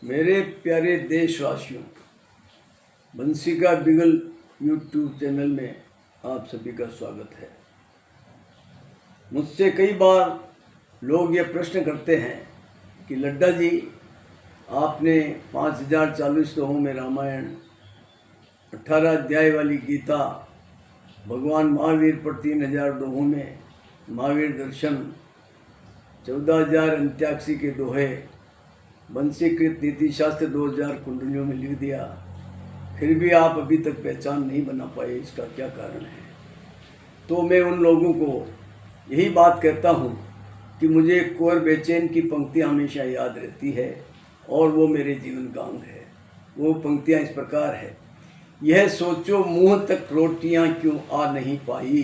मेरे प्यारे देशवासियों, बंसी का बिगल यूट्यूब चैनल में आप सभी का स्वागत है। मुझसे कई बार लोग ये प्रश्न करते हैं कि लड्डा जी, आपने 5040 श्लोकों में रामायण, 18 अध्याय वाली गीता, भगवान महावीर पर 3000 दोहों में महावीर दर्शन, 14,000 अंत्याक्षरी के दोहे, बंसीकृत नीति शास्त्र 2000 कुंडलियों में लिख दिया, फिर भी आप अभी तक पहचान नहीं बना पाए। इसका क्या कारण है? तो मैं उन लोगों को यही बात कहता हूँ कि मुझे कुंवर बेचैन की पंक्तियाँ हमेशा याद रहती है और वो मेरे जीवन का अंग है। वो पंक्तियाँ इस प्रकार है: यह सोचो मुँह तक रोटियाँ क्यों आ नहीं पाई,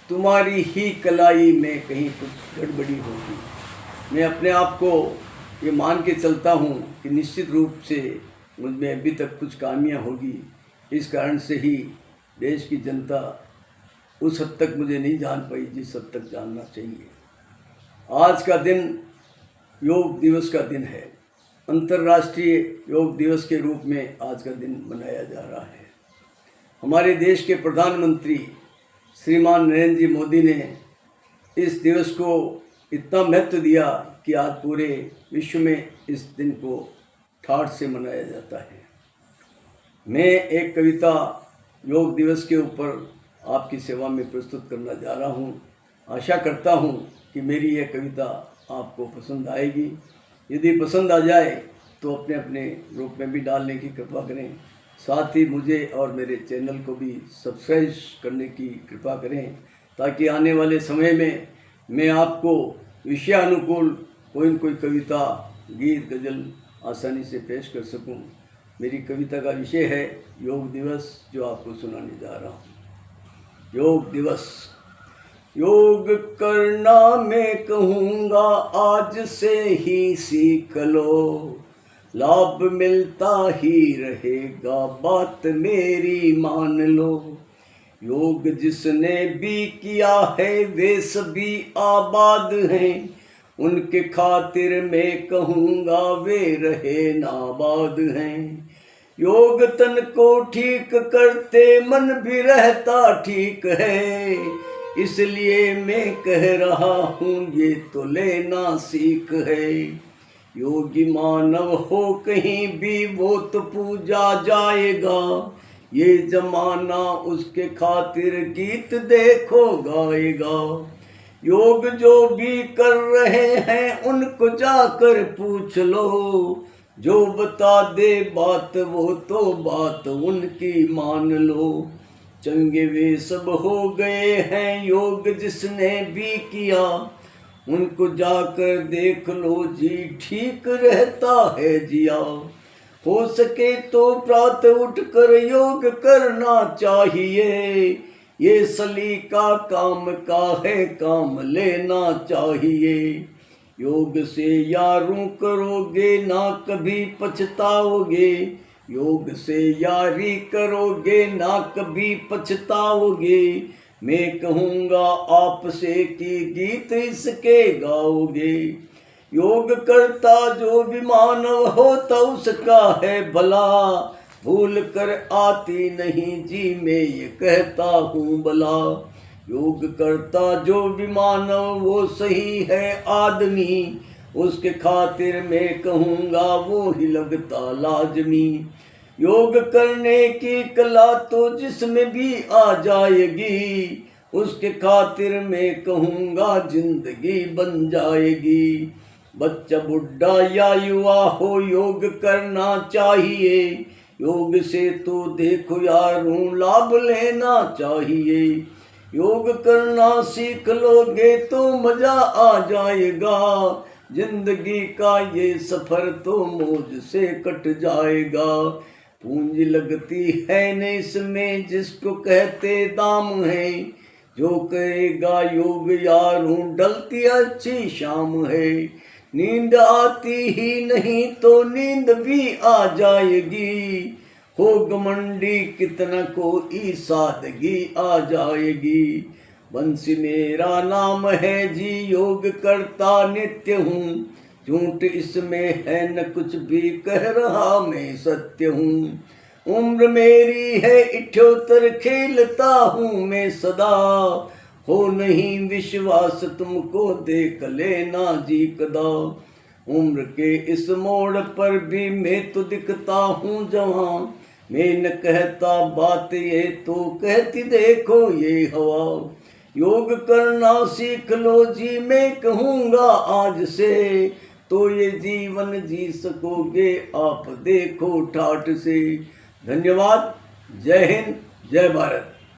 तुम्हारी ही कलाई में कहीं कुछ गड़बड़ी होगी। मैं अपने आप को ये मान के चलता हूँ कि निश्चित रूप से मुझ में अभी तक कुछ खामियाँ होगी। इस कारण से ही देश की जनता उस हद तक मुझे नहीं जान पाई जिस हद तक जानना चाहिए। आज का दिन योग दिवस का दिन है। अंतर्राष्ट्रीय योग दिवस के रूप में आज का दिन मनाया जा रहा है। हमारे देश के प्रधानमंत्री श्रीमान नरेंद्र जी मोदी ने इस दिवस को इतना महत्व दिया कि आज पूरे विश्व में इस दिन को ठाठ से मनाया जाता है। मैं एक कविता योग दिवस के ऊपर आपकी सेवा में प्रस्तुत करना जा रहा हूँ। आशा करता हूँ कि मेरी यह कविता आपको पसंद आएगी। यदि पसंद आ जाए तो अपने अपने ग्रुप में भी डालने की कृपा करें। साथ ही मुझे और मेरे चैनल को भी सब्सक्राइब करने की कृपा करें, ताकि आने वाले समय में मैं आपको विषयानुकूल कोई न कोई कविता, गीत, गज़ल आसानी से पेश कर सकूं। मेरी कविता का विषय है योग दिवस, जो आपको सुनाने जा रहा हूं। योग दिवस। योग करना मैं कहूँगा आज से ही सीख लो, लाभ मिलता ही रहेगा, बात मेरी मान लो। योग जिसने भी किया है वे सभी आबाद हैं, उनके खातिर मैं कहूँगा वे रहे नाबाद हैं। योग तन को ठीक करते मन भी रहता ठीक है, इसलिए मैं कह रहा हूँ ये तो लेना सीख है। योगी मानव हो कहीं भी वो तो पूजा जाएगा, ये जमाना उसके खातिर गीत देखो गाएगा। योग जो भी कर रहे हैं उनको जाकर पूछ लो, जो बता दे बात वो तो बात उनकी मान लो। चंगे वे सब हो गए हैं योग जिसने भी किया, उनको जाकर देख लो जी, ठीक रहता है जिया। हो सके तो प्रातः उठकर योग करना चाहिए, ये सलीका काम का है, काम लेना चाहिए। योग से यारों करोगे ना कभी पछताओगे, योग से यारी करोगे ना कभी पछताओगे। मैं कहूँगा आपसे कि गीत इसके गाओगे। योग करता जो भी मानव होता उसका है भला, भूल कर आती नहीं जी मैं ये कहता हूँ भला। योग करता जो भी मानव वो सही है आदमी, उसके खातिर मैं कहूँगा वो ही लगता लाजमी। योग करने की कला तो जिसमें भी आ जाएगी, उसके खातिर मैं कहूँगा जिंदगी बन जाएगी। बच्चा बुढ़ा या युवा हो योग करना चाहिए, योग से तो देखो यारों लाभ लेना चाहिए। योग करना सीख लोगे तो मजा आ जाएगा, जिंदगी का ये सफर तो मौज से कट जाएगा। पूंजी लगती है न इसमें जिसको कहते दाम है, जो करेगा योग यारों डलती अच्छी शाम है। नींद आती ही नहीं तो नींद भी आ जाएगी, हो घमंडी कितना कोई सादगी आ जाएगी। बंसी मेरा नाम है जी, योग करता नित्य हूँ, झूठ इसमें है न कुछ भी, कह रहा मैं सत्य हूँ। उम्र मेरी है 78, खेलता हूँ मैं सदा, हो नहीं विश्वास तुमको देख लेना जी कदा। उम्र के इस मोड़ पर भी मैं तो दिखता हूँ जवां, मैं न कहता बात ये तो कहती देखो ये हवा। योग करना सीख लो जी मैं कहूँगा आज से, तो ये जीवन जी सकोगे आप देखो ठाठ से। धन्यवाद। जय हिंद, जय भारत।